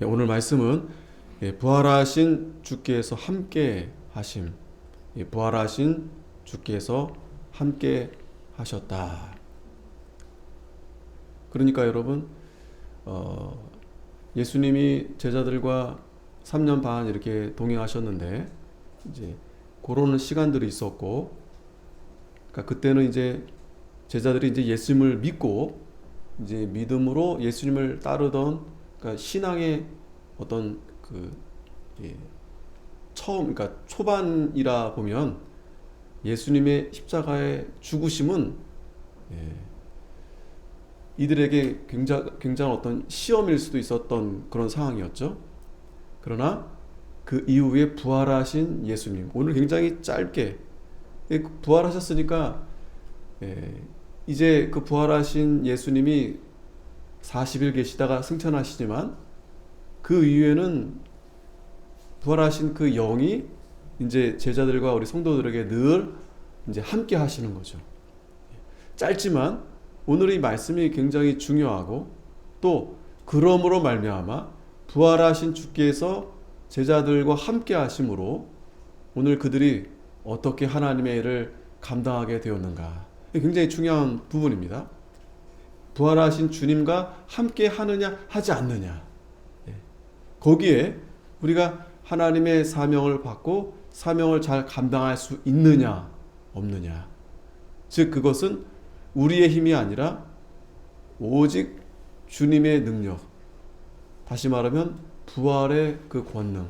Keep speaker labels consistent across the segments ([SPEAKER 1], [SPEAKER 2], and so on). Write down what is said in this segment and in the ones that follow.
[SPEAKER 1] 오늘 말씀은 부활하신 주께서 함께 하심, 부활하신 주께서 함께 하셨다. 그러니까 여러분, 예수님이 제자들과 3년 반 이렇게 동행하셨는데 이제 그런 시간들이 있었고, 그러니까 그때는 이제 제자들이 이제 예수님을 믿고 이제 믿음으로 예수님을 따르던, 그러니까 신앙의 어떤 예, 그러니까 초반이라 보면 예수님의 십자가의 죽으심은 예, 이들에게 굉장한 어떤 시험일 수도 있었던 그런 상황이었죠. 그러나 그 이후에 부활하신 예수님, 오늘 굉장히 짧게 부활하셨으니까 이제 그 부활하신 예수님이 40일 계시다가 승천하시지만 그 이후에는 부활하신 그 영이 이제 제자들과 우리 성도들에게 늘 이제 함께 하시는 거죠. 짧지만 오늘 이 말씀이 굉장히 중요하고, 또 그러므로 말미암아 부활하신 주께서 제자들과 함께 하심으로 오늘 그들이 어떻게 하나님의 일을 감당하게 되었는가, 굉장히 중요한 부분입니다. 부활하신 주님과 함께 하느냐 하지 않느냐, 거기에 우리가 하나님의 사명을 받고 사명을 잘 감당할 수 있느냐 없느냐, 즉 그것은 우리의 힘이 아니라 오직 주님의 능력, 다시 말하면 부활의 그 권능,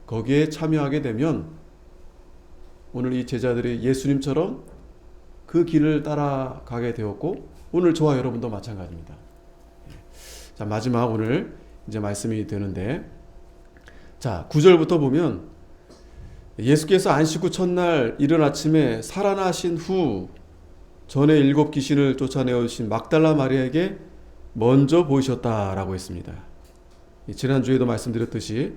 [SPEAKER 1] 거기에 참여하게 되면 오늘 이 제자들이 예수님처럼 그 길을 따라가게 되었고, 오늘 저와 여러분도 마찬가지입니다. 자, 마지막 오늘 이제 말씀이 되는데, 자 9절부터 보면 예수께서 안식 후 첫날 이른 아침에 살아나신 후 전에 7 귀신을 쫓아내오신 막달라 마리아에게 먼저 보이셨다라고 했습니다. 지난주에도 말씀드렸듯이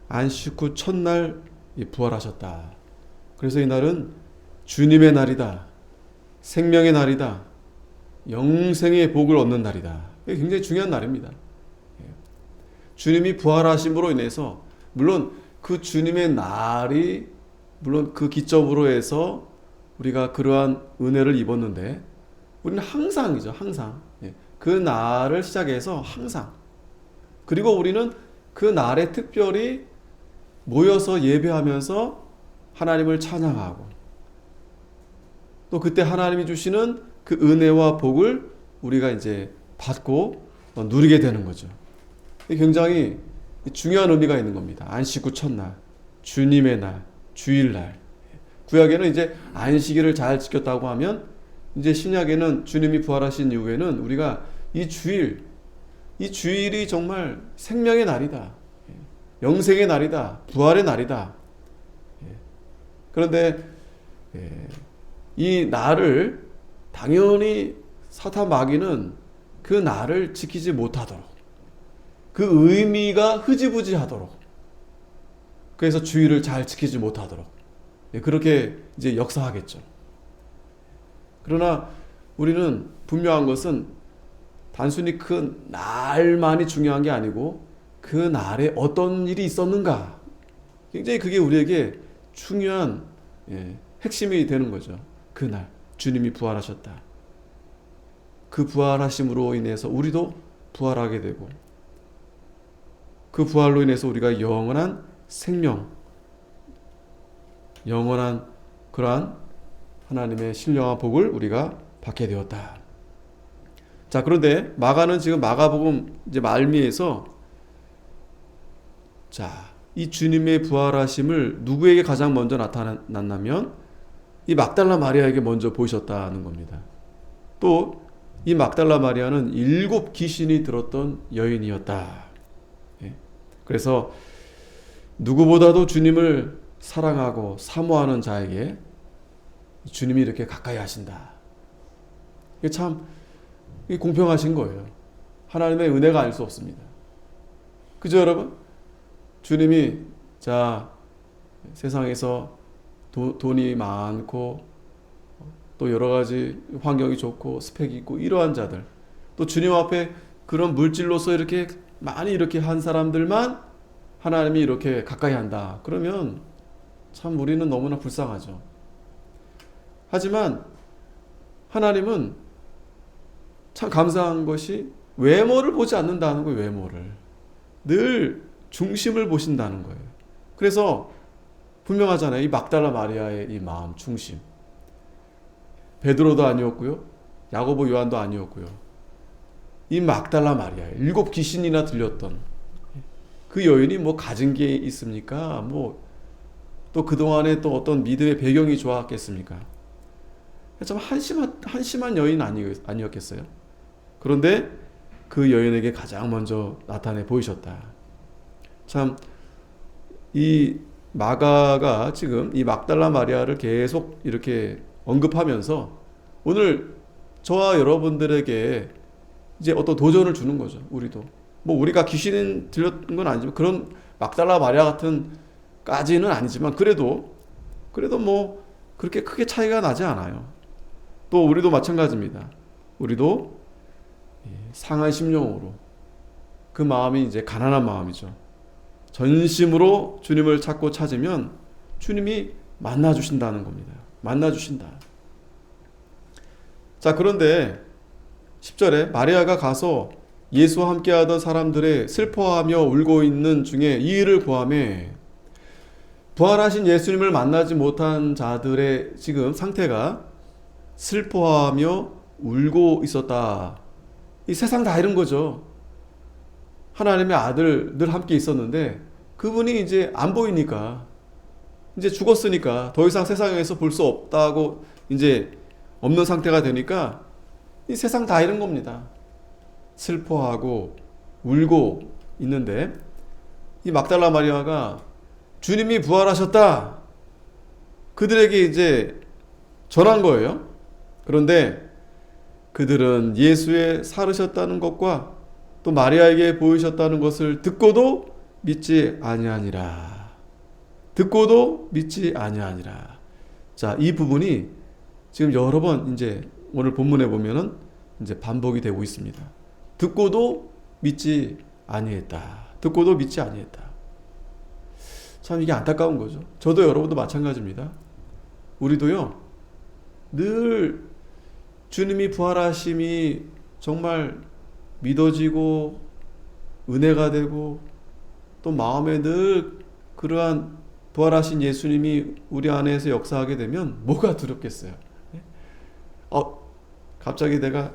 [SPEAKER 1] 안식 후 첫날 부활하셨다. 그래서 이 날은 주님의 날이다, 생명의 날이다, 영생의 복을 얻는 날이다. 이게 굉장히 중요한 날입니다. 주님이 부활하심으로 인해서, 물론 그 주님의 날이 물론 그 기점으로 해서 우리가 그러한 은혜를 입었는데, 우리는 항상이죠. 항상 그 날을 시작해서 항상, 그리고 우리는 그 날에 특별히 모여서 예배하면서 하나님을 찬양하고, 또 그때 하나님이 주시는 그 은혜와 복을 우리가 이제 받고 누리게 되는 거죠. 굉장히 중요한 의미가 있는 겁니다. 안식 후 첫날, 주님의 날, 주일날. 구약에는 이제 안식일을 잘 지켰다고 하면, 이제 신약에는 주님이 부활하신 이후에는 우리가 이 주일이 정말 생명의 날이다, 영생의 날이다, 부활의 날이다. 그런데 이 날을 당연히 사탄 마귀는 그 날을 지키지 못하도록, 그 의미가 흐지부지하도록, 그래서 주일을 잘 지키지 못하도록 그렇게 이제 역사하겠죠. 그러나 우리는 분명한 것은 단순히 그 날만이 중요한 게 아니고 그 날에 어떤 일이 있었는가, 굉장히 그게 우리에게 중요한 핵심이 되는 거죠. 그날 주님이 부활하셨다. 그 부활하심으로 인해서 우리도 부활하게 되고, 그 부활로 인해서 우리가 영원한 생명, 영원한 그러한 하나님의 신령한 복을 우리가 받게 되었다. 자, 그런데 마가는 지금 마가복음 이제 말미에서, 자, 이 주님의 부활하심을 누구에게 가장 먼저 나타났냐면 이 막달라 마리아에게 먼저 보이셨다는 겁니다. 또 이 막달라 마리아는 7 귀신이 들었던 여인이었다. 그래서 누구보다도 주님을 사랑하고 사모하는 자에게 주님이 이렇게 가까이 하신다. 이게 참 공평하신 거예요. 하나님의 은혜가 아닐 수 없습니다. 그죠, 여러분? 주님이 자 세상에서 돈이 많고 또 여러 가지 환경이 좋고 스펙이 있고 이러한 자들, 또 주님 앞에 그런 물질로서 이렇게 많이 이렇게 한 사람들만 하나님이 이렇게 가까이 한다. 그러면 참 우리는 너무나 불쌍하죠. 하지만 하나님은 참 감사한 것이 외모를 보지 않는다는 거예요. 외모를. 늘 중심을 보신다는 거예요. 그래서 분명하잖아요. 이 막달라 마리아의 이 마음, 중심. 베드로도 아니었고요. 야고보 요한도 아니었고요. 이 막달라 마리아, 7 귀신이나 들렸던 그 여인이 뭐 가진 게 있습니까? 뭐 또 그동안에 또 어떤 믿음의 배경이 좋았겠습니까? 참 한심한 여인 아니었겠어요? 그런데 그 여인에게 가장 먼저 나타내 보이셨다. 참 이 마가가 지금 이 막달라 마리아를 계속 이렇게 언급하면서 오늘 저와 여러분들에게 이제 어떤 도전을 주는 거죠. 우리도 뭐 우리가 귀신 들렸던 건 아니지만 그런 막달라 마리아 같은 까지는 아니지만 그래도 뭐 그렇게 크게 차이가 나지 않아요. 또 우리도 마찬가지입니다. 우리도 상한 심령으로, 그 마음이 이제 가난한 마음이죠. 전심으로 주님을 찾고 찾으면 주님이 만나 주신다는 겁니다. 만나 주신다. 자, 그런데 10절에 마리아가 가서 예수와 함께하던 사람들의 슬퍼하며 울고 있는 중에 이 일을 고하매, 부활하신 예수님을 만나지 못한 자들의 지금 상태가 슬퍼하며 울고 있었다. 이 세상 다 이런 거죠. 하나님의 아들 늘 함께 있었는데 그분이 이제 안 보이니까, 이제 죽었으니까 더 이상 세상에서 볼 수 없다고 이제 없는 상태가 되니까 이 세상 다 이런 겁니다. 슬퍼하고 울고 있는데 이 막달라 마리아가 주님이 부활하셨다, 그들에게 이제 전한 거예요. 그런데 그들은 예수의 살으셨다는 것과 또 마리아에게 보이셨다는 것을 듣고도 믿지 아니하니라. 듣고도 믿지 아니하니라. 자, 이 부분이 지금 여러 번 이제 오늘 본문에 보면은 이제 반복이 되고 있습니다. 듣고도 믿지 아니했다. 듣고도 믿지 아니했다. 참 이게 안타까운 거죠. 저도 여러분도 마찬가지입니다. 우리도요, 늘 주님이 부활하심이 정말 믿어지고 은혜가 되고 또 마음에 늘 그러한 부활하신 예수님이 우리 안에서 역사하게 되면 뭐가 두렵겠어요. 갑자기 내가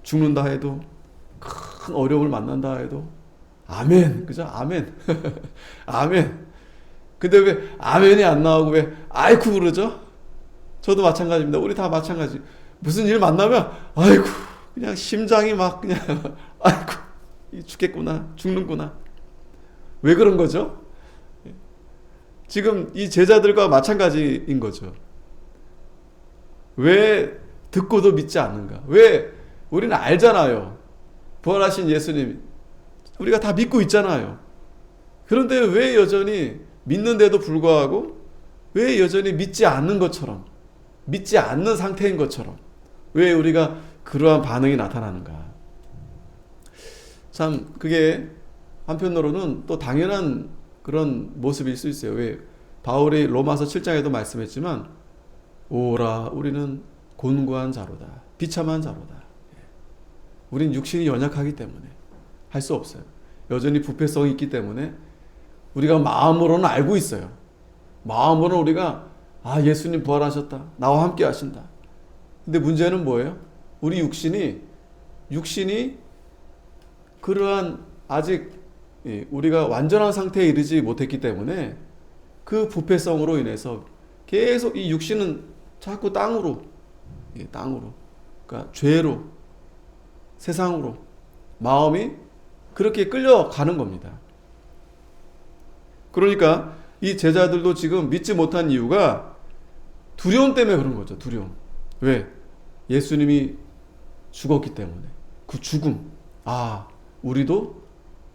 [SPEAKER 1] 죽는다 해도, 큰 어려움을 만난다 해도 아멘, 그죠? 아멘. 아멘. 근데 왜 아멘이 안 나오고 왜 아이쿠 그러죠? 저도 마찬가지입니다. 우리 다 마찬가지. 무슨 일 만나면 아이고 그냥 심장이 막 그냥 아이고 죽겠구나, 죽는구나. 왜 그런 거죠? 지금 이 제자들과 마찬가지인 거죠. 왜 듣고도 믿지 않는가? 왜 우리는 알잖아요. 부활하신 예수님 우리가 다 믿고 있잖아요. 그런데 왜 여전히 믿는데도 불구하고 왜 여전히 믿지 않는 것처럼, 믿지 않는 상태인 것처럼 왜 우리가 그러한 반응이 나타나는가? 참 그게 한편으로는 또 당연한 그런 모습일 수 있어요. 왜 바울이 로마서 7장에도 말씀했지만 오라 우리는 곤고한 자로다, 비참한 자로다. 우린 육신이 연약하기 때문에 할 수 없어요. 여전히 부패성이 있기 때문에 우리가 마음으로는 알고 있어요. 마음으로는 우리가 예수님 부활하셨다, 나와 함께 하신다. 근데 문제는 뭐예요? 우리 육신이 그러한 아직 우리가 완전한 상태에 이르지 못했기 때문에 그 부패성으로 인해서 계속 이 육신은 자꾸 땅으로, 그러니까 죄로, 세상으로 마음이 그렇게 끌려가는 겁니다. 그러니까 이 제자들도 지금 믿지 못한 이유가 두려움 때문에 그런 거죠. 두려움. 왜? 예수님이 죽었기 때문에. 그 죽음. 우리도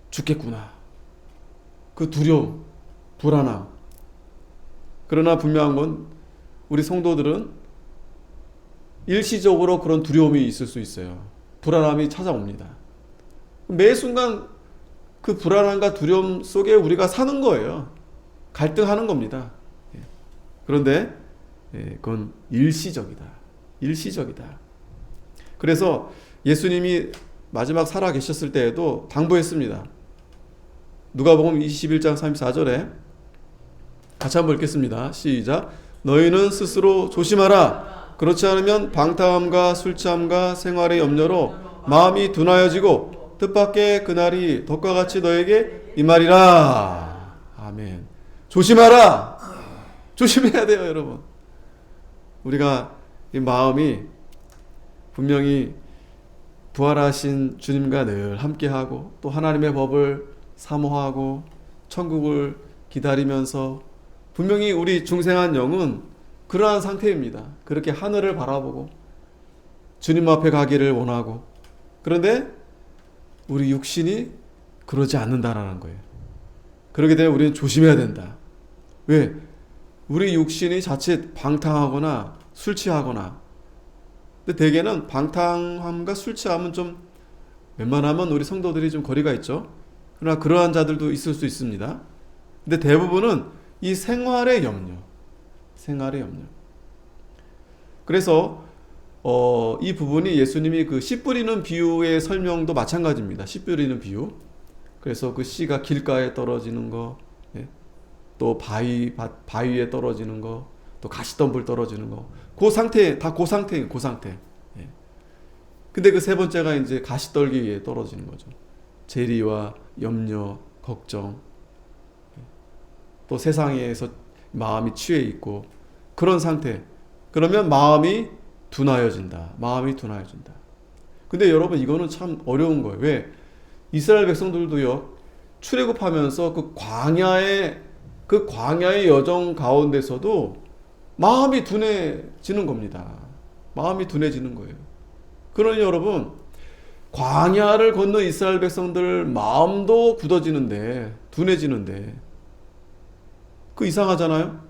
[SPEAKER 1] 죽겠구나. 그 두려움, 불안함. 그러나 분명한 건 우리 성도들은 일시적으로 그런 두려움이 있을 수 있어요. 불안함이 찾아옵니다. 매 순간 그 불안함과 두려움 속에 우리가 사는 거예요. 갈등하는 겁니다. 그런데 그건 일시적이다. 일시적이다. 그래서 예수님이 마지막 살아 계셨을 때에도 당부했습니다. 누가복음 21장 34절에 같이 한번 읽겠습니다. 시작. 너희는 스스로 조심하라. 그렇지 않으면 방탕함과 술 취함과 생활의 염려로 마음이 둔하여지고 뜻밖의 그날이 덕과 같이 너에게 임하리라. 아멘. 조심하라. 조심해야 돼요, 여러분. 우리가 이 마음이 분명히 부활하신 주님과 늘 함께하고 또 하나님의 법을 사모하고 천국을 기다리면서 분명히 우리 중생한 영은 그러한 상태입니다. 그렇게 하늘을 바라보고 주님 앞에 가기를 원하고, 그런데 우리 육신이 그러지 않는다라는 거예요. 그렇게 되면 우리는 조심해야 된다. 왜? 우리 육신이 자칫 방탕하거나 술 취하거나, 근데 대개는 방탕함과 술 취함은 좀 웬만하면 우리 성도들이 좀 거리가 있죠. 그러나 그러한 자들도 있을 수 있습니다. 근데 대부분은 이 생활의 염려. 그래서 이 부분이 예수님이 그 씨 뿌리는 비유의 설명도 마찬가지입니다. 씨 뿌리는 비유. 그래서 그 씨가 길가에 떨어지는 거, 또 바위에 떨어지는 거, 또 가시덤불 떨어지는 거, 그 상태, 다 그 상태예요. 그 상태. 근데 그 세 번째가 이제 가시떨기에 떨어지는 거죠. 재리와 염려, 걱정, 또 세상에서 마음이 취해 있고 그런 상태. 그러면 마음이 둔하여진다. 근데 여러분, 이거는 참 어려운 거예요. 왜? 이스라엘 백성들도요, 출애굽하면서 그 광야의 여정 가운데서도 마음이 둔해지는 겁니다. 마음이 둔해지는 거예요. 그러니 여러분, 광야를 건너 이스라엘 백성들 마음도 굳어지는데, 둔해지는데, 그 이상하잖아요?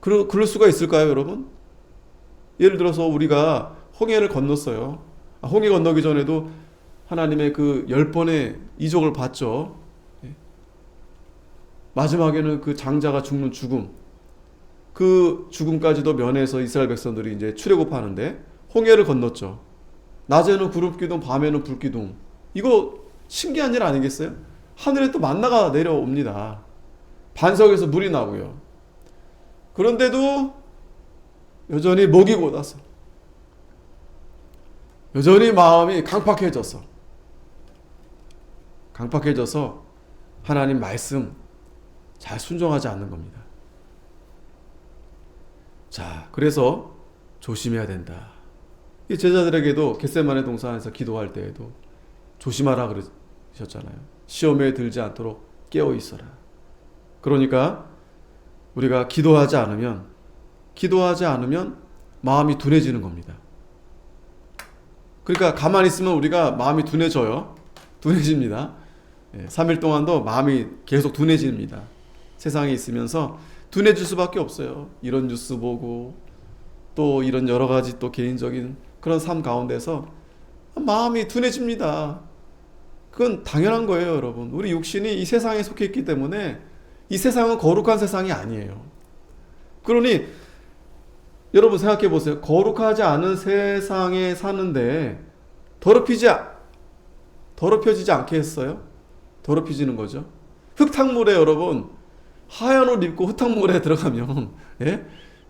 [SPEAKER 1] 그럴 수가 있을까요, 여러분? 예를 들어서 우리가 홍해를 건넜어요. 홍해 건너기 전에도 하나님의 그 10번의 이적을 봤죠. 마지막에는 그 장자가 죽는 죽음, 그 죽음까지도 면해서 이스라엘 백성들이 이제 출애굽하는데 홍해를 건넜죠. 낮에는 구름 기둥, 밤에는 불 기둥. 이거 신기한 일 아니겠어요? 하늘에 또 만나가 내려옵니다. 반석에서 물이 나고요. 그런데도 여전히 목이 곧아서, 여전히 마음이 강팍해져서 하나님 말씀 잘 순종하지 않는 겁니다. 자, 그래서 조심해야 된다. 이 제자들에게도 겟세마네 동산에서 기도할 때에도 조심하라 그러셨잖아요. 시험에 들지 않도록 깨어 있어라. 그러니까 우리가 기도하지 않으면 마음이 둔해지는 겁니다. 그러니까 가만히 있으면 우리가 마음이 둔해집니다. 3일 동안도 마음이 계속 둔해집니다. 세상에 있으면서 둔해질 수밖에 없어요. 이런 뉴스 보고 또 이런 여러 가지 또 개인적인 그런 삶 가운데서 마음이 둔해집니다. 그건 당연한 거예요, 여러분. 우리 육신이 이 세상에 속해 있기 때문에 이 세상은 거룩한 세상이 아니에요. 그러니 여러분 생각해 보세요. 거룩하지 않은 세상에 사는데 더럽혀지지 않게 했어요? 더럽혀지는 거죠. 흙탕물에 여러분, 하얀 옷 입고 흙탕물에 들어가면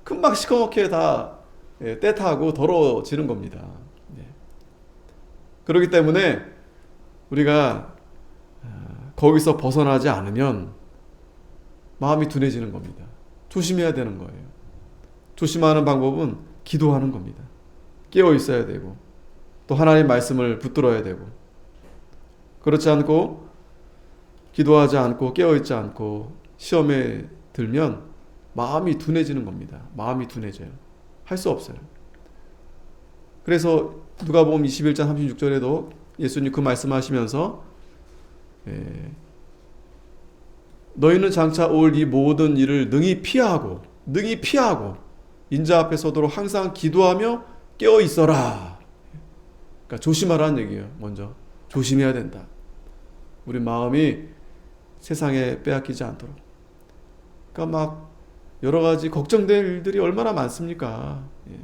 [SPEAKER 1] 금방 시커멓게 다 때타고 더러워지는 겁니다. 그렇기 때문에 우리가 거기서 벗어나지 않으면 마음이 둔해지는 겁니다. 조심해야 되는 거예요. 조심하는 방법은 기도하는 겁니다. 깨어 있어야 되고 또 하나님 말씀을 붙들어야 되고, 그렇지 않고 기도하지 않고 깨어 있지 않고 시험에 들면 마음이 둔해지는 겁니다. 마음이 둔해져요. 할 수 없어요. 그래서 누가복음 21장 36절에도 예수님 그 말씀하시면서 너희는 장차 올 이 모든 일을 능히 피하고 인자 앞에 서도록 항상 기도하며 깨어 있어라. 그러니까 조심하라는 얘기예요. 먼저 조심해야 된다. 우리 마음이 세상에 빼앗기지 않도록. 그러니까 막 여러 가지 걱정될 일들이 얼마나 많습니까? 예.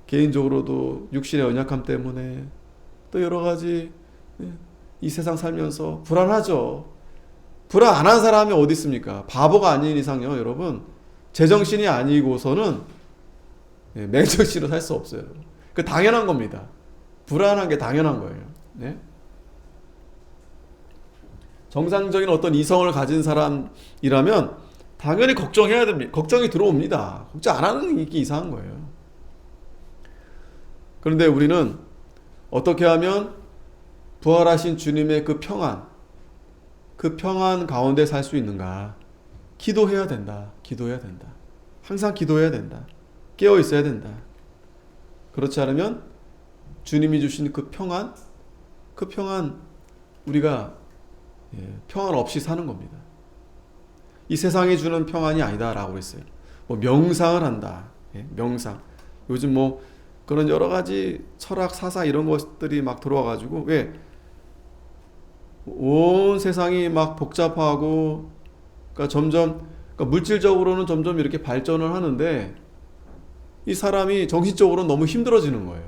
[SPEAKER 1] 개인적으로도 육신의 연약함 때문에 또 여러 가지 이 세상 살면서 불안하죠. 불안 안 한 사람이 어디 있습니까? 바보가 아닌 이상요, 여러분. 제정신이 아니고서는 맹정신으로 살 수 없어요. 그 당연한 겁니다. 불안한 게 당연한 거예요. 네? 정상적인 어떤 이성을 가진 사람이라면 당연히 걱정해야 됩니다. 걱정이 들어옵니다. 걱정 안 하는 게 이상한 거예요. 그런데 우리는 어떻게 하면 부활하신 주님의 그 평안 가운데 살 수 있는가? 기도해야 된다. 기도해야 된다. 항상 기도해야 된다. 깨어 있어야 된다. 그렇지 않으면 주님이 주신 그 평안 우리가 평안 없이 사는 겁니다. 이 세상이 주는 평안이 아니다라고 했어요. 뭐 명상을 한다. 명상. 요즘 뭐 그런 여러 가지 철학, 사상 이런 것들이 막 들어와가지고 왜 온 세상이 막 복잡하고 그러니까 물질적으로는 점점 이렇게 발전을 하는데 이 사람이 정신적으로 너무 힘들어지는 거예요.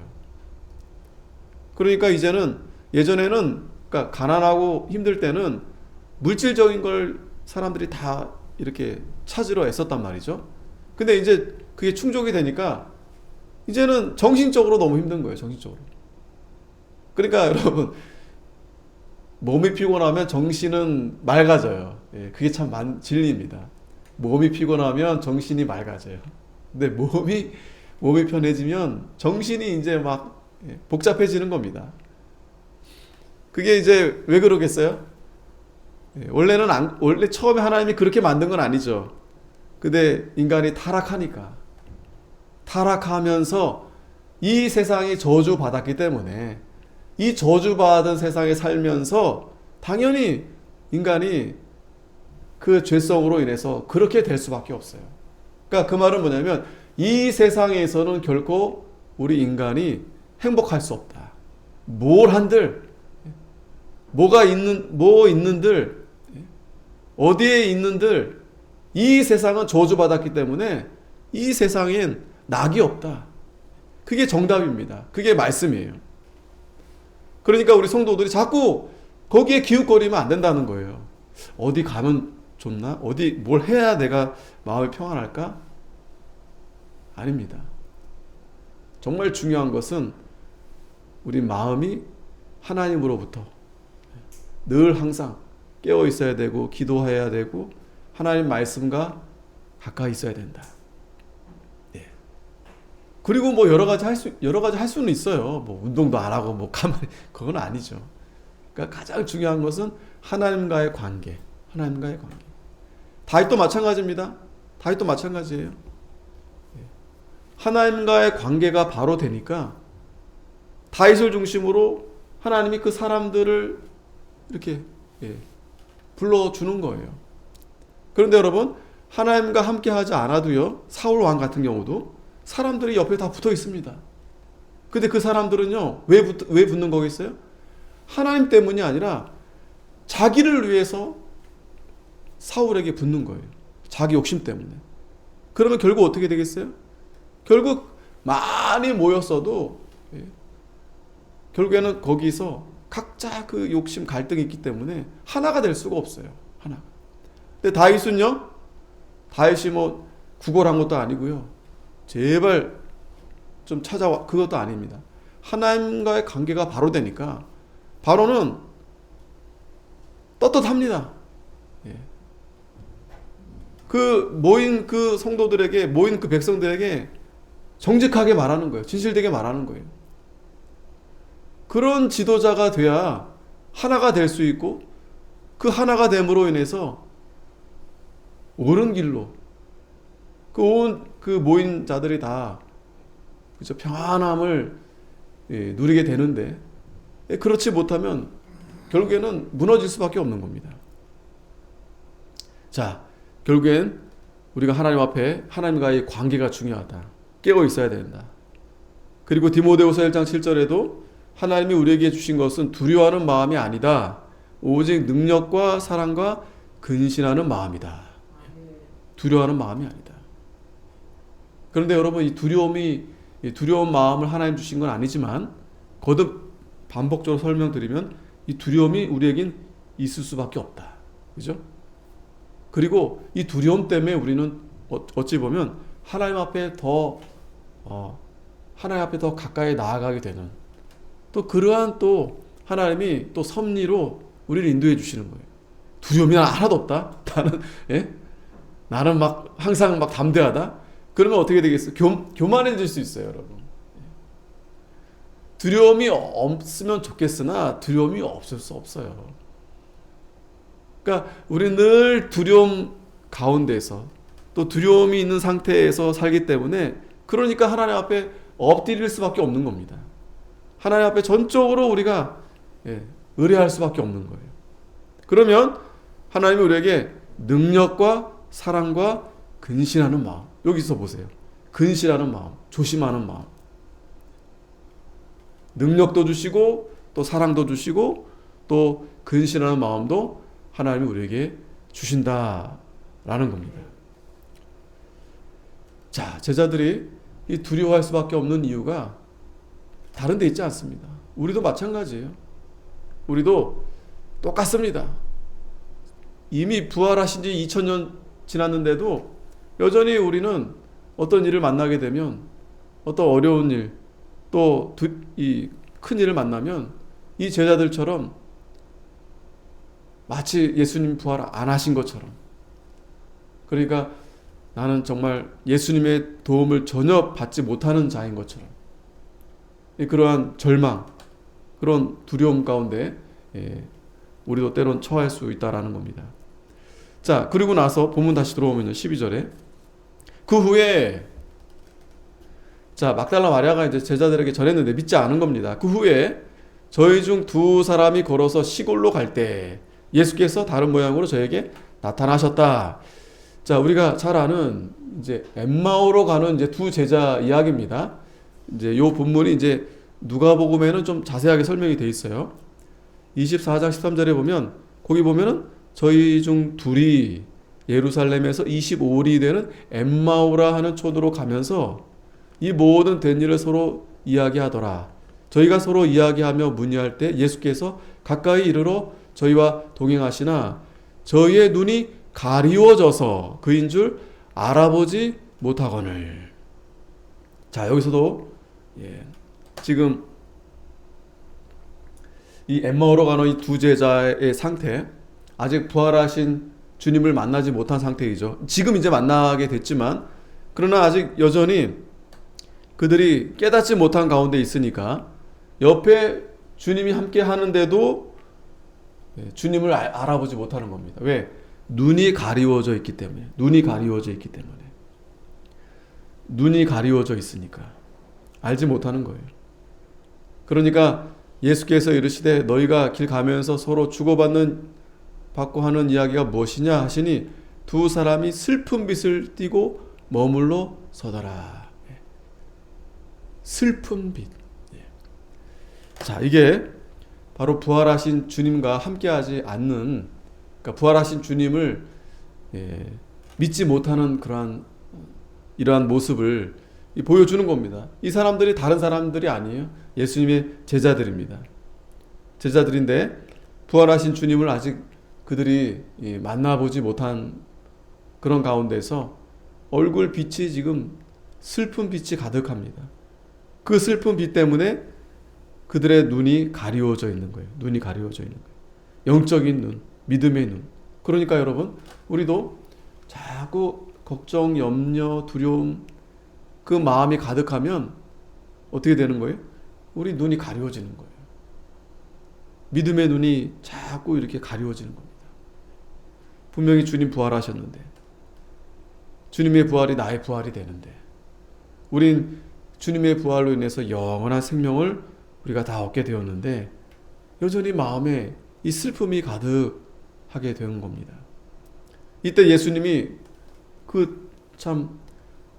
[SPEAKER 1] 그러니까 이제는 예전에는 그러니까 가난하고 힘들 때는 물질적인 걸 사람들이 다 이렇게 찾으러 애썼단 말이죠. 근데 이제 그게 충족이 되니까 이제는 정신적으로 너무 힘든 거예요. 정신적으로. 그러니까 여러분 몸이 피곤하면 정신은 맑아져요. 그게 참 진리입니다. 몸이 피곤하면 정신이 맑아져요. 근데 몸이 편해지면 정신이 이제 막 복잡해지는 겁니다. 그게 이제 왜 그러겠어요? 원래 처음에 하나님이 그렇게 만든 건 아니죠. 근데 인간이 타락하면서 이 세상이 저주받았기 때문에 이 저주받은 세상에 살면서 당연히 인간이 그 죄성으로 인해서 그렇게 될 수밖에 없어요. 그러니까 그 말은 뭐냐면 이 세상에서는 결코 우리 인간이 행복할 수 없다. 뭐 있는들 어디에 있는들 이 세상은 저주받았기 때문에 이 세상엔 낙이 없다. 그게 정답입니다. 그게 말씀이에요. 그러니까 우리 성도들이 자꾸 거기에 기웃거리면 안 된다는 거예요. 어디 가면 좋나? 어디 뭘 해야 내가 마음이 평안할까? 아닙니다. 정말 중요한 것은 우리 마음이 하나님으로부터 늘 항상 깨어 있어야 되고 기도해야 되고 하나님 말씀과 가까이 있어야 된다. 그리고 뭐 여러 가지 할 수는 있어요. 뭐 운동도 안 하고 뭐 가만히 그건 아니죠. 그러니까 가장 중요한 것은 하나님과의 관계. 다윗도 마찬가지입니다. 다윗도 마찬가지예요. 하나님과의 관계가 바로 되니까 다윗을 중심으로 하나님이 그 사람들을 이렇게 불러주는 거예요. 그런데 여러분 하나님과 함께 하지 않아도요. 사울 왕 같은 경우도 사람들이 옆에 다 붙어 있습니다. 근데 그 사람들은요, 왜 붙는 거겠어요? 하나님 때문이 아니라 자기를 위해서 사울에게 붙는 거예요. 자기 욕심 때문에. 그러면 결국 어떻게 되겠어요? 결국 많이 모였어도 결국에는 거기서 각자 그 욕심 갈등이 있기 때문에 하나가 될 수가 없어요. 하나가. 근데 다윗이 뭐 구걸한 것도 아니고요. 제발 좀 찾아와. 그것도 아닙니다. 하나님과의 관계가 바로 되니까 바로는 떳떳합니다. 모인 그 성도들에게, 모인 그 백성들에게 정직하게 말하는 거예요. 진실되게 말하는 거예요. 그런 지도자가 돼야 하나가 될 수 있고 그 하나가 됨으로 인해서 옳은 길로 그 모인 자들이 다 그죠 평안함을 누리게 되는데 그렇지 못하면 결국에는 무너질 수밖에 없는 겁니다. 자, 결국엔 우리가 하나님 앞에 하나님과의 관계가 중요하다. 깨어 있어야 된다. 그리고 디모데후서 1장 7절에도 하나님이 우리에게 주신 것은 두려워하는 마음이 아니다. 오직 능력과 사랑과 근신하는 마음이다. 두려워하는 마음이 아니다. 그런데 여러분, 이 두려운 마음을 하나님 주신 건 아니지만, 거듭 반복적으로 설명드리면 이 두려움이 우리에겐 있을 수밖에 없다. 그죠? 그리고 이 두려움 때문에 우리는 어찌 보면 하나님 앞에 더 가까이 나아가게 되는, 또 그러한 또 하나님이 또 섭리로 우리를 인도해 주시는 거예요. 두려움이 하나도 없다. 나는 막 항상 막 담대하다. 그러면 어떻게 되겠어요? 교만해질 수 있어요, 여러분. 두려움이 없으면 좋겠으나 두려움이 없을 수 없어요. 그러니까 우리는 늘 두려움 가운데서, 또 두려움이 있는 상태에서 살기 때문에, 그러니까 하나님 앞에 엎드릴 수밖에 없는 겁니다. 하나님 앞에 전적으로 우리가 의뢰할 수밖에 없는 거예요. 그러면 하나님이 우리에게 능력과 사랑과 근신하는 마음, 여기서 보세요. 근신하는 마음, 조심하는 마음, 능력도 주시고 또 사랑도 주시고 또 근신하는 마음도 하나님이 우리에게 주신다라는 겁니다. 자, 제자들이 이 두려워할 수밖에 없는 이유가 다른 데 있지 않습니다. 우리도 마찬가지예요. 우리도 똑같습니다. 이미 부활하신 지 2000년 지났는데도 여전히 우리는 어떤 일을 만나게 되면, 어떤 어려운 일, 또 이 큰 일을 만나면 이 제자들처럼 마치 예수님 부활 안 하신 것처럼, 그러니까 나는 정말 예수님의 도움을 전혀 받지 못하는 자인 것처럼, 그러한 절망, 그런 두려움 가운데 우리도 때론 처할 수 있다라는 겁니다. 자, 그리고 나서 본문 다시 들어오면요, 12절에 그 후에, 자, 막달라 마리아가 이제 제자들에게 전했는데 믿지 않은 겁니다. 그 후에 저희 중 두 사람이 걸어서 시골로 갈 때 예수께서 다른 모양으로 저에게 나타나셨다. 자, 우리가 잘 아는 이제 엠마오로 가는 이제 두 제자 이야기입니다. 이제 요 본문이 이제 누가복음에는 좀 자세하게 설명이 돼 있어요. 24장 13절에 보면, 거기 보면은 저희 중 둘이 예루살렘에서 25里되는 엠마오라 하는 촌으로 가면서 이 모든 된 일을 서로 이야기하더라. 저희가 서로 이야기하며 문의할 때 예수께서 가까이 이르러 저희와 동행하시나 저희의 눈이 가리워져서 그인 줄 알아보지 못하거늘. 자, 여기서도 지금 이 엠마오로 가는 이 두 제자의 상태, 아직 부활하신 주님을 만나지 못한 상태이죠. 지금 이제 만나게 됐지만, 그러나 아직 여전히 그들이 깨닫지 못한 가운데 있으니까 옆에 주님이 함께 하는데도 주님을 알아보지 못하는 겁니다. 왜? 눈이 가리워져 있기 때문에. 눈이 가리워져 있으니까 알지 못하는 거예요. 그러니까 예수께서 이르시되 너희가 길 가면서 서로 주고받고 하는 이야기가 무엇이냐 하시니 두 사람이 슬픈 빛을 띠고 머물러 서더라. 슬픈 빛. 자, 이게 바로 부활하신 주님과 함께하지 않는, 그러니까 부활하신 주님을 믿지 못하는 이러한 모습을 보여주는 겁니다. 이 사람들이 다른 사람들이 아니에요. 예수님의 제자들입니다. 제자들인데 부활하신 주님을 아직 그들이 만나보지 못한 그런 가운데서 얼굴 빛이 지금 슬픈 빛이 가득합니다. 그 슬픈 빛 때문에 그들의 눈이 가리워져 있는 거예요. 영적인 눈, 믿음의 눈. 그러니까 여러분, 우리도 자꾸 걱정, 염려, 두려움, 그 마음이 가득하면 어떻게 되는 거예요? 우리 눈이 가리워지는 거예요. 믿음의 눈이 자꾸 이렇게 가리워지는 겁니다. 분명히 주님 부활하셨는데, 주님의 부활이 나의 부활이 되는데, 우린 주님의 부활로 인해서 영원한 생명을 우리가 다 얻게 되었는데 여전히 마음에 이 슬픔이 가득하게 되는 겁니다. 이때 예수님이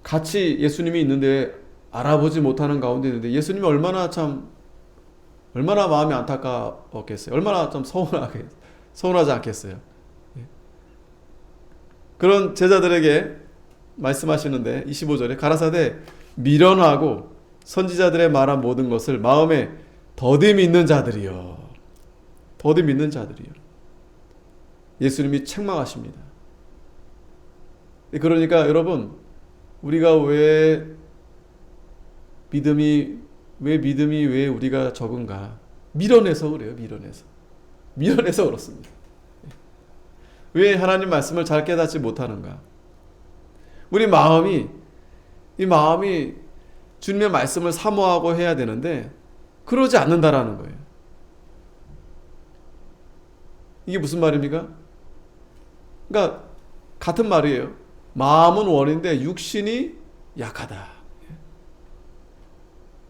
[SPEAKER 1] 같이 예수님이 있는데 알아보지 못하는 가운데 있는데 예수님이 얼마나 마음이 안타까웠겠어요. 얼마나 좀 서운하지 않겠어요. 그런 제자들에게 말씀하시는데 25절에 가라사대 미련하고 선지자들의 말한 모든 것을 마음에 더디 믿는 자들이요. 더디 믿는 자들이요. 예수님이 책망하십니다. 그러니까 여러분, 우리가 왜 믿음이 왜 우리가 적은가? 미련해서 그래요. 미련해서 그렇습니다. 왜 하나님 말씀을 잘 깨닫지 못하는가? 우리 마음이 주님의 말씀을 사모하고 해야 되는데 그러지 않는다라는 거예요. 이게 무슨 말입니까? 그러니까 같은 말이에요. 마음은 원인데 육신이 약하다.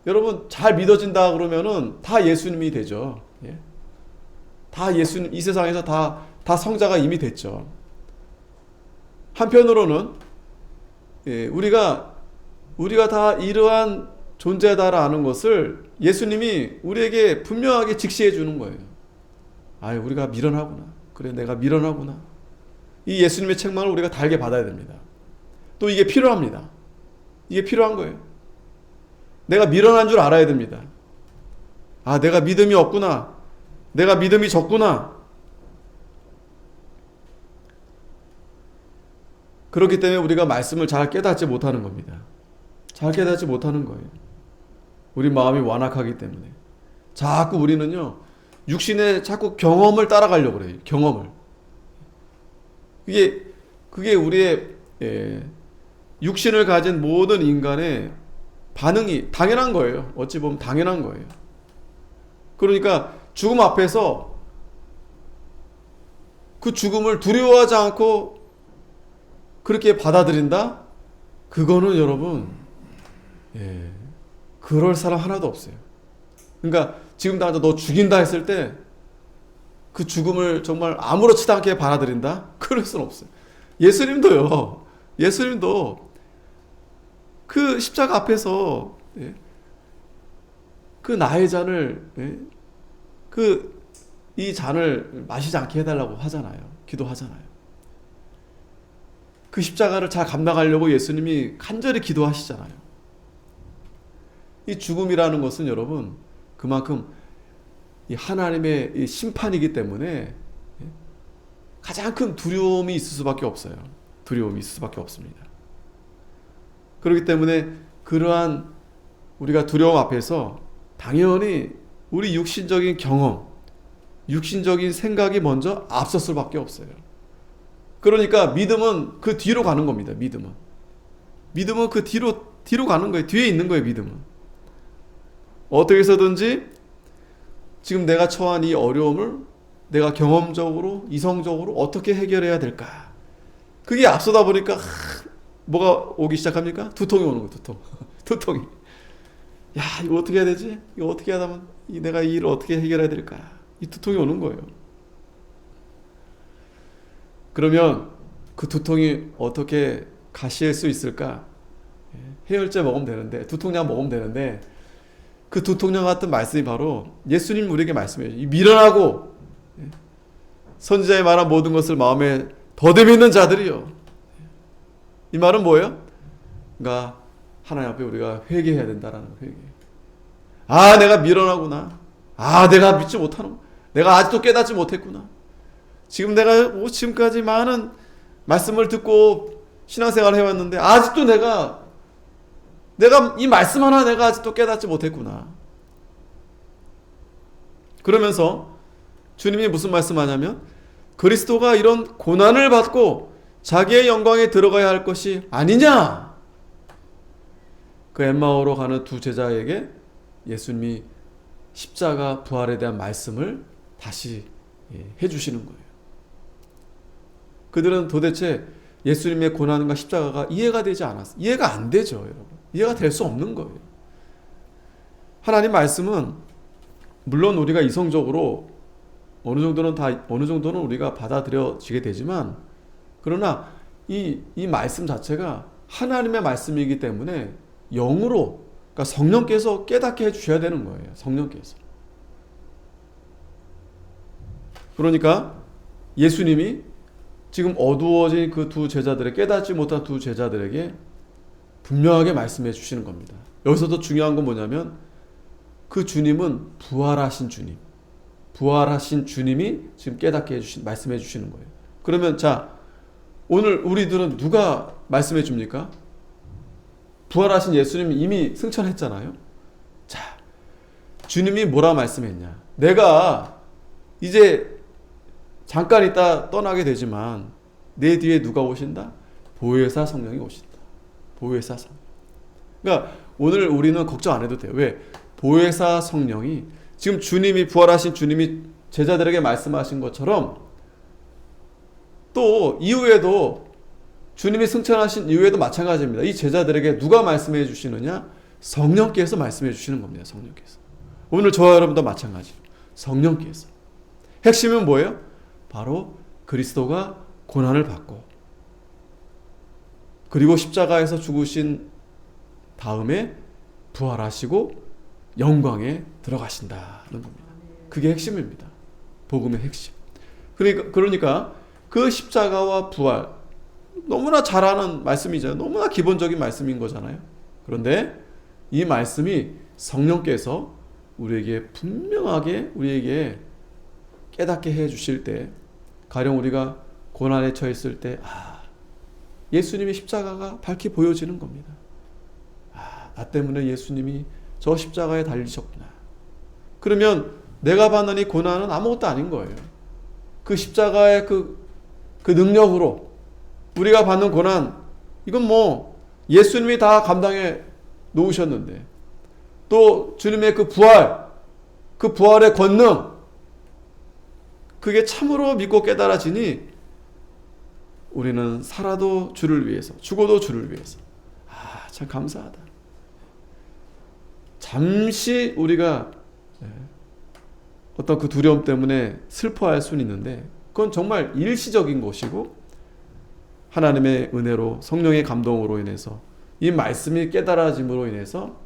[SPEAKER 1] 여러분, 잘 믿어진다 그러면은 다 예수님이 되죠. 다 예수님, 이 세상에서 다 성자가 이미 됐죠. 한편으로는 우리가 다 이러한 존재다라는 것을 예수님이 우리에게 분명하게 직시해 주는 거예요. 우리가 미련하구나. 그래, 내가 미련하구나. 이 예수님의 책망을 우리가 달게 받아야 됩니다. 또 이게 필요합니다. 이게 필요한 거예요. 내가 미련한 줄 알아야 됩니다. 내가 믿음이 없구나. 내가 믿음이 적구나. 그렇기 때문에 우리가 말씀을 잘 깨닫지 못하는 겁니다. 잘 깨닫지 못하는 거예요. 우리 마음이 완악하기 때문에. 자꾸 우리는요, 육신의 자꾸 경험을 따라가려고 그래요. 경험을. 그게 우리의 육신을 가진 모든 인간의 반응이 당연한 거예요. 어찌 보면 당연한 거예요. 그러니까 죽음 앞에서 그 죽음을 두려워하지 않고 그렇게 받아들인다? 그거는 여러분, 그럴 사람 하나도 없어요. 그러니까 지금 당장 너 죽인다 했을 때 그 죽음을 정말 아무렇지도 않게 받아들인다? 그럴 수는 없어요. 예수님도 그 십자가 앞에서 그 나의 잔을 이 잔을 마시지 않게 해달라고 하잖아요. 기도하잖아요. 그 십자가를 잘 감당하려고 예수님이 간절히 기도하시잖아요. 이 죽음이라는 것은 여러분, 그만큼 이 하나님의 이 심판이기 때문에 가장 큰 두려움이 있을 수밖에 없어요. 두려움이 있을 수밖에 없습니다. 그렇기 때문에 그러한 우리가 두려움 앞에서 당연히 우리 육신적인 경험, 육신적인 생각이 먼저 앞설 수밖에 없어요. 그러니까 믿음은 그 뒤로 가는 겁니다. 믿음은 그 뒤로 가는 거예요. 뒤에 있는 거예요. 믿음은. 어떻게 해서든지 지금 내가 처한 이 어려움을 내가 경험적으로, 이성적으로 어떻게 해결해야 될까? 그게 앞서다 보니까 뭐가 오기 시작합니까? 두통이 오는 거예요. 두통이. 야, 이거 어떻게 해야 되지? 이거 어떻게 하다면 내가 이 일을 어떻게 해결해야 될까? 이 두통이 오는 거예요. 그러면 그 두통이 어떻게 가시할 수 있을까? 해열제 먹으면 되는데, 두통약 먹으면 되는데, 그 두통약 같은 말씀이 바로 예수님 우리에게 말씀해요. 이 미련하고 선지자의 말한 모든 것을 마음에 더디 믿는 자들이요. 이 말은 뭐예요? 그러니까 하나님 앞에 우리가 회개해야 된다라는 회개. 내가 미련하구나. 내가 믿지 못하는, 내가 아직도 깨닫지 못했구나. 지금 내가 지금까지 많은 말씀을 듣고 신앙생활을 해왔는데 아직도 내가 이 말씀 하나 내가 아직도 깨닫지 못했구나. 그러면서 주님이 무슨 말씀하냐면 그리스도가 이런 고난을 받고 자기의 영광에 들어가야 할 것이 아니냐. 그 엠마오로 가는 두 제자에게 예수님이 십자가 부활에 대한 말씀을 다시 해주시는 거예요. 그들은 도대체 예수님의 고난과 십자가가 이해가 되지 않았어요. 이해가 안 되죠, 여러분. 이해가 될 수 없는 거예요. 하나님 말씀은 물론 우리가 이성적으로 어느 정도는 우리가 받아들여지게 되지만, 그러나 이 말씀 자체가 하나님의 말씀이기 때문에 영으로, 그러니까 성령께서 깨닫게 해주셔야 되는 거예요. 성령께서. 그러니까 예수님이 지금 어두워진 그 두 제자들의 깨닫지 못한 두 제자들에게 분명하게 말씀해 주시는 겁니다. 여기서도 중요한 건 뭐냐면 그 주님은 부활하신 주님, 부활하신 주님이 지금 깨닫게 말씀해 주시는 거예요. 그러면 자, 오늘 우리들은 누가 말씀해 줍니까? 부활하신 예수님이 이미 승천했잖아요. 자, 주님이 뭐라 말씀했냐? 내가 이제 잠깐 있다 떠나게 되지만 내 뒤에 누가 오신다? 보혜사 성령이 오신다. 보혜사 성령. 그러니까 오늘 우리는 걱정 안 해도 돼요. 왜? 보혜사 성령이 지금 주님이 부활하신 주님이 제자들에게 말씀하신 것처럼 또 이후에도 주님이 승천하신 이후에도 마찬가지입니다. 이 제자들에게 누가 말씀해 주시느냐? 성령께서 말씀해 주시는 겁니다. 성령께서. 오늘 저와 여러분도 마찬가지로 성령께서. 핵심은 뭐예요? 바로 그리스도가 고난을 받고 그리고 십자가에서 죽으신 다음에 부활하시고 영광에 들어가신다는 겁니다. 그게 핵심입니다. 복음의 핵심. 그러니까 그 십자가와 부활 너무나 잘 아는 말씀이잖아요. 너무나 기본적인 말씀인 거잖아요. 그런데 이 말씀이 성령께서 우리에게 분명하게 우리에게 깨닫게 해 주실 때, 가령 우리가 고난에 처했을 때 예수님의 십자가가 밝히 보여지는 겁니다. 나 때문에 예수님이 저 십자가에 달리셨구나. 그러면 내가 받는 이 고난은 아무것도 아닌 거예요. 그 십자가의 그 능력으로 우리가 받는 고난, 이건 뭐 예수님이 다 감당해 놓으셨는데, 또 주님의 그 부활의 권능, 그게 참으로 믿고 깨달아지니 우리는 살아도 주를 위해서, 죽어도 주를 위해서. 참 감사하다. 잠시 우리가 어떤 그 두려움 때문에 슬퍼할 수는 있는데 그건 정말 일시적인 것이고, 하나님의 은혜로 성령의 감동으로 인해서 이 말씀이 깨달아짐으로 인해서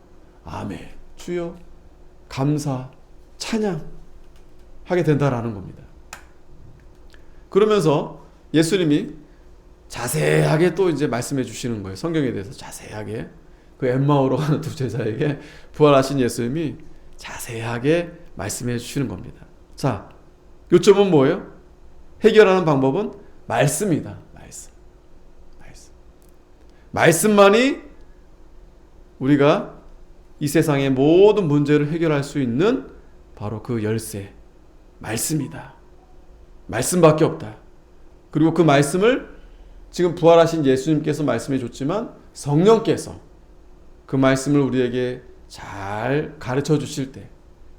[SPEAKER 1] 아멘, 주여, 감사, 찬양 하게 된다라는 겁니다. 그러면서 예수님이 자세하게 또 이제 말씀해 주시는 거예요. 성경에 대해서 자세하게. 그 엠마오로 가는 두 제자에게 부활하신 예수님이 자세하게 말씀해 주시는 겁니다. 자, 요점은 뭐예요? 해결하는 방법은 말씀이다. 말씀만이 우리가 이 세상의 모든 문제를 해결할 수 있는 바로 그 열쇠, 말씀이다. 말씀밖에 없다. 그리고 그 말씀을 지금 부활하신 예수님께서 말씀해 줬지만 성령께서 그 말씀을 우리에게 잘 가르쳐 주실 때,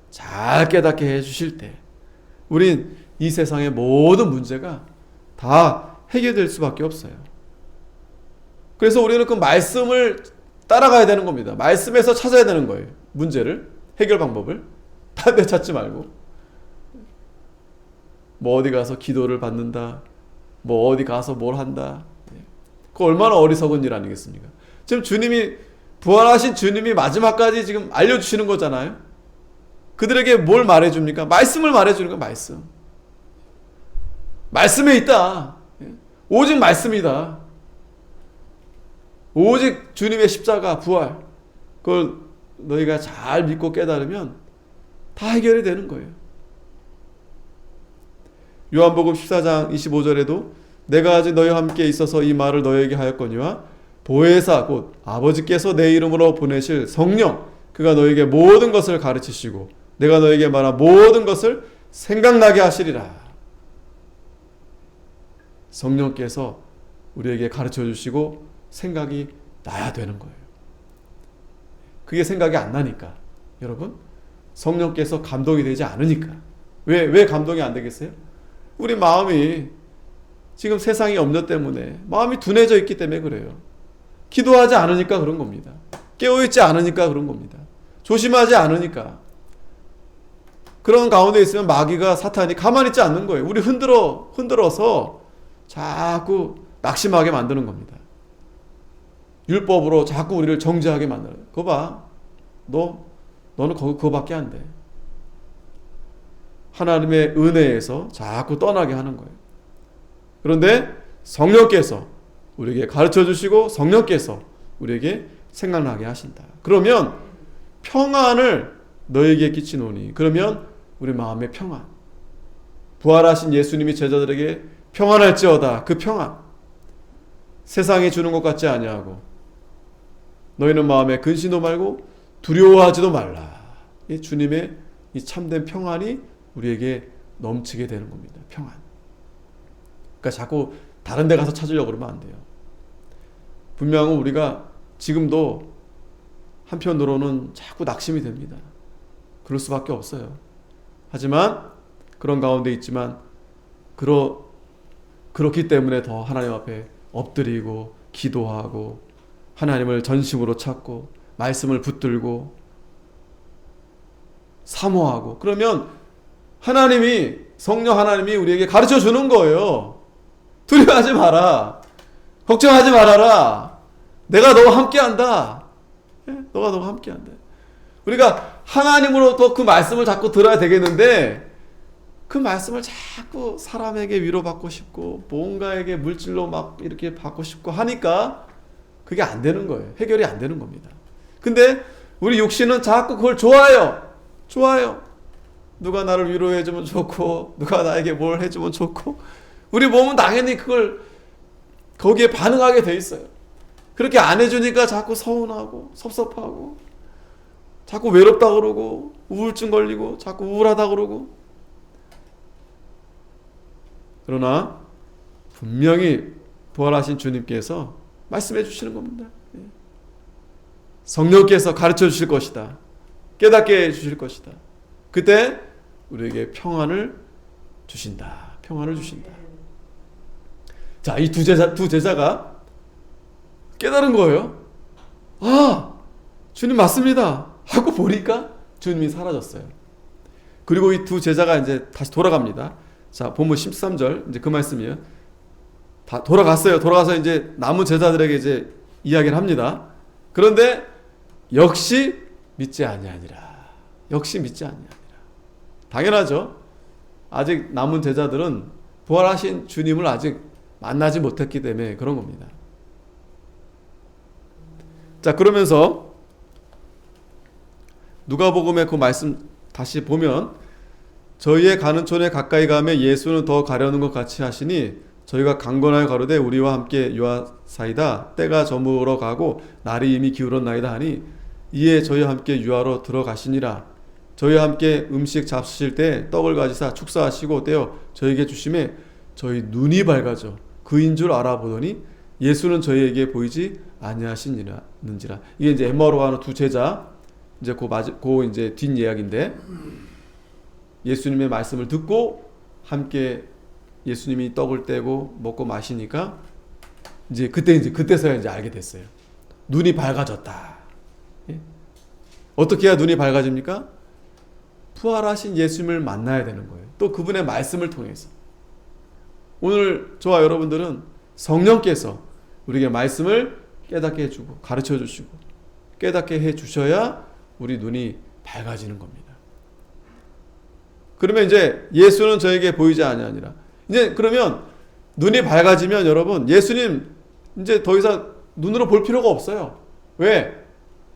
[SPEAKER 1] 잘 깨닫게 해 주실 때 우린 이 세상의 모든 문제가 다 해결될 수밖에 없어요. 그래서 우리는 그 말씀을 따라가야 되는 겁니다. 말씀에서 찾아야 되는 거예요. 문제를, 해결 방법을. 딴 데 찾지 말고. 뭐 어디 가서 기도를 받는다. 뭐 어디 가서 뭘 한다. 그거 얼마나 어리석은 일 아니겠습니까? 지금 부활하신 주님이 마지막까지 지금 알려주시는 거잖아요. 그들에게 뭘 말해줍니까? 말씀을 말해주는 거예요. 말씀. 말씀에 있다. 오직 말씀이다. 오직 주님의 십자가, 부활, 그걸 너희가 잘 믿고 깨달으면 다 해결이 되는 거예요. 요한복음 14장 25절에도 내가 아직 너희와 함께 있어서 이 말을 너희에게 하였거니와 보혜사 곧 아버지께서 내 이름으로 보내실 성령, 그가 너희에게 모든 것을 가르치시고 내가 너희에게 말한 모든 것을 생각나게 하시리라. 성령께서 우리에게 가르쳐 주시고 생각이 나야 되는 거예요. 그게 생각이 안 나니까, 여러분, 성령께서 감동이 되지 않으니까. 왜 감동이 안 되겠어요? 우리 마음이 지금 세상의 염려 때문에 마음이 둔해져 있기 때문에 그래요. 기도하지 않으니까 그런 겁니다. 깨어있지 않으니까 그런 겁니다. 조심하지 않으니까. 그런 가운데 있으면 마귀가, 사탄이 가만히 있지 않는 거예요. 우리 흔들어서 자꾸 낙심하게 만드는 겁니다. 율법으로 자꾸 우리를 정죄하게 만들어요. 그거 봐. 너는 그거밖에 안 돼. 하나님의 은혜에서 자꾸 떠나게 하는 거예요. 그런데 성령께서 우리에게 가르쳐 주시고 성령께서 우리에게 생각나게 하신다. 그러면 평안을 너에게 끼치노니, 그러면 우리 마음의 평안, 부활하신 예수님이 제자들에게 평안할지어다, 그 평안, 세상이 주는 것 같지 아니하고 너희는 마음에 근심도 말고 두려워하지도 말라. 이 주님의 이 참된 평안이 우리에게 넘치게 되는 겁니다. 평안. 그러니까 자꾸 다른 데 가서 찾으려고 그러면 안 돼요. 분명히 우리가 지금도 한편으로는 자꾸 낙심이 됩니다. 그럴 수밖에 없어요. 하지만 그런 가운데 있지만 그렇기 때문에 더 하나님 앞에 엎드리고 기도하고 하나님을 전심으로 찾고 말씀을 붙들고 사모하고, 그러면 하나님이, 성령 하나님이 우리에게 가르쳐 주는 거예요. 두려워하지 마라. 걱정하지 말아라. 내가 너와 함께한다. 너가 함께한다. 우리가 하나님으로부터 그 말씀을 자꾸 들어야 되겠는데, 그 말씀을 자꾸 사람에게 위로받고 싶고 뭔가에게 물질로 막 이렇게 받고 싶고 하니까 그게 안 되는 거예요. 해결이 안 되는 겁니다. 근데 우리 육신은 자꾸 그걸 좋아해요. 누가 나를 위로해주면 좋고, 누가 나에게 뭘 해주면 좋고, 우리 몸은 당연히 그걸 거기에 반응하게 돼 있어요. 그렇게 안 해주니까 자꾸 서운하고 섭섭하고 자꾸 외롭다 그러고 우울증 걸리고 자꾸 우울하다 그러고. 그러나 분명히 부활하신 주님께서 말씀해 주시는 겁니다. 성령께서 가르쳐 주실 것이다. 깨닫게 해 주실 것이다. 그때 우리에게 평안을 주신다. 자, 이 두 제자가 깨달은 거예요. 아, 주님 맞습니다 하고 보니까 주님이 사라졌어요. 그리고 이 두 제자가 이제 다시 돌아갑니다. 자, 본문 13절 이제 그 말씀이에요. 다 돌아갔어요. 돌아가서 이제 남은 제자들에게 이제 이야기를 합니다. 그런데 역시 믿지 아니하니라. 당연하죠. 아직 남은 제자들은 부활하신 주님을 아직 만나지 못했기 때문에 그런 겁니다. 자, 그러면서 누가복음의 그 말씀 다시 보면, 저희의 가는 촌에 가까이 가면 예수는 더 가려는 것 같이 하시니 저희가 강건하여 가로되 우리와 함께 유하사이다. 때가 저물어 가고 날이 이미 기울었나이다 하니 이에 저희와 함께 유하로 들어가시니라. 저희와 함께 음식 잡수실 때 떡을 가지사 축사하시고 떼어 저희에게 주심에 저희 눈이 밝아져 그인 줄 알아보더니 예수는 저희에게 보이지 아니하시는지라. 이게 이제 엠마오로 가는 두 제자, 이제 그 이제 뒷 이야기인데, 예수님의 말씀을 듣고 함께 예수님이 떡을 떼고 먹고 마시니까 그때서야 이제 알게 됐어요. 눈이 밝아졌다. 예? 어떻게 해야 눈이 밝아집니까? 부활하신 예수님을 만나야 되는 거예요. 또 그분의 말씀을 통해서. 오늘 저와 여러분들은 성령께서 우리에게 말씀을 깨닫게 해주고 가르쳐 주시고 깨닫게 해주셔야 우리 눈이 밝아지는 겁니다. 그러면 이제 예수는 저에게 보이지 아니하니라. 이제 그러면 눈이 밝아지면 여러분, 예수님 이제 더 이상 눈으로 볼 필요가 없어요. 왜?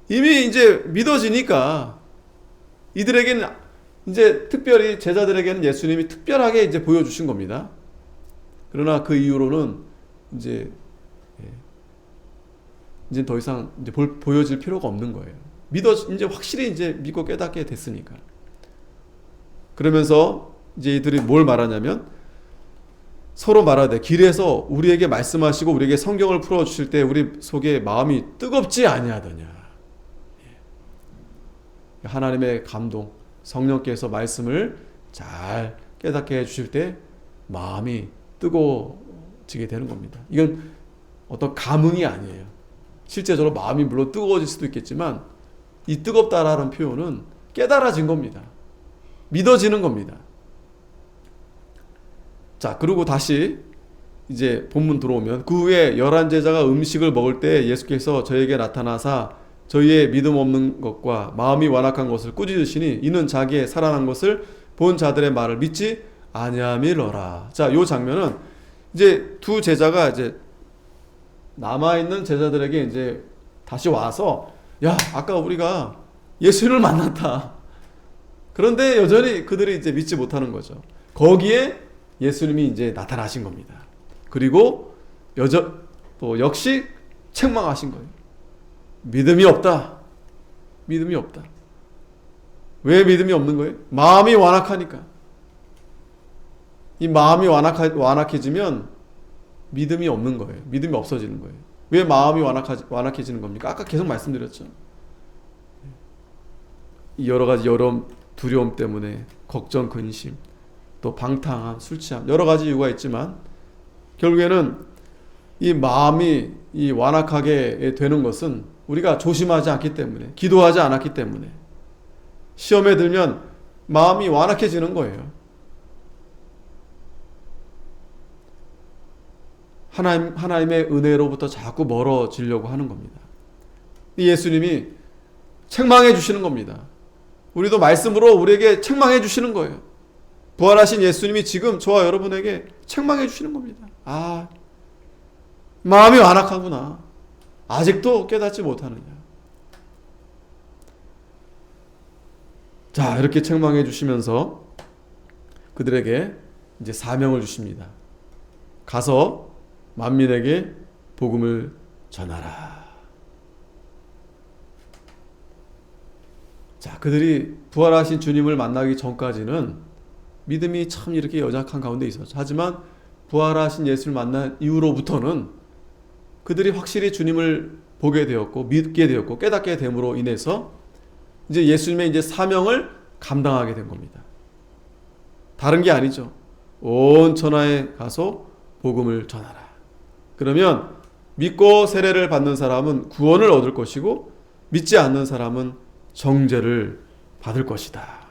[SPEAKER 1] 이미 이제 믿어지니까. 이들에게는 이제 특별히 제자들에게는 예수님이 특별하게 이제 보여주신 겁니다. 그러나 그 이후로는 이제 더 이상 이제 보여질 필요가 없는 거예요. 이제 확실히 이제 믿고 깨닫게 됐으니까. 그러면서 이제 이들이 뭘 말하냐면, 서로 말하되 길에서 우리에게 말씀하시고 우리에게 성경을 풀어주실 때 우리 속에 마음이 뜨겁지 아니하더냐. 하나님의 감동, 성령께서 말씀을 잘 깨닫게 해주실 때 마음이 뜨거워지게 되는 겁니다. 이건 어떤 감흥이 아니에요. 실제적으로 마음이 물론 뜨거워질 수도 있겠지만 이 뜨겁다라는 표현은 깨달아진 겁니다. 믿어지는 겁니다. 자, 그리고 다시 이제 본문 들어오면, 그 후에 11제자가 음식을 먹을 때 예수께서 저에게 나타나사 저희의 믿음 없는 것과 마음이 완악한 것을 꾸짖으시니 이는 자기의 살아난 것을 본 자들의 말을 믿지 아니함이러라. 자, 요 장면은 이제 두 제자가 이제 남아있는 제자들에게 이제 다시 와서, 야, 아까 우리가 예수를 만났다. 그런데 여전히 그들이 이제 믿지 못하는 거죠. 거기에 예수님이 이제 나타나신 겁니다. 그리고 또 역시 책망하신 거예요. 믿음이 없다. 믿음이 없다. 왜 믿음이 없는 거예요? 마음이 완악하니까. 이 마음이 완악해지면 믿음이 없는 거예요. 믿음이 없어지는 거예요. 왜 마음이 완악해지는 겁니까? 아까 계속 말씀드렸죠. 여러 가지 두려움 때문에 걱정, 근심, 또 방탕함, 술 취함, 여러 가지 이유가 있지만 결국에는 이 마음이 완악하게 되는 것은 우리가 조심하지 않기 때문에, 기도하지 않았기 때문에, 시험에 들면 마음이 완악해지는 거예요. 하나님의 은혜로부터 자꾸 멀어지려고 하는 겁니다. 예수님이 책망해 주시는 겁니다. 우리도 말씀으로 우리에게 책망해 주시는 거예요. 부활하신 예수님이 지금 저와 여러분에게 책망해 주시는 겁니다. 아, 마음이 완악하구나. 아직도 깨닫지 못하느냐. 자, 이렇게 책망해 주시면서 그들에게 이제 사명을 주십니다. 가서 만민에게 복음을 전하라. 자, 그들이 부활하신 주님을 만나기 전까지는 믿음이 참 이렇게 연약한 가운데 있었죠. 하지만 부활하신 예수를 만난 이후로부터는 그들이 확실히 주님을 보게 되었고 믿게 되었고 깨닫게 됨으로 인해서 이제 예수님의 이제 사명을 감당하게 된 겁니다. 다른 게 아니죠. 온 천하에 가서 복음을 전하라. 그러면 믿고 세례를 받는 사람은 구원을 얻을 것이고 믿지 않는 사람은 정죄를 받을 것이다.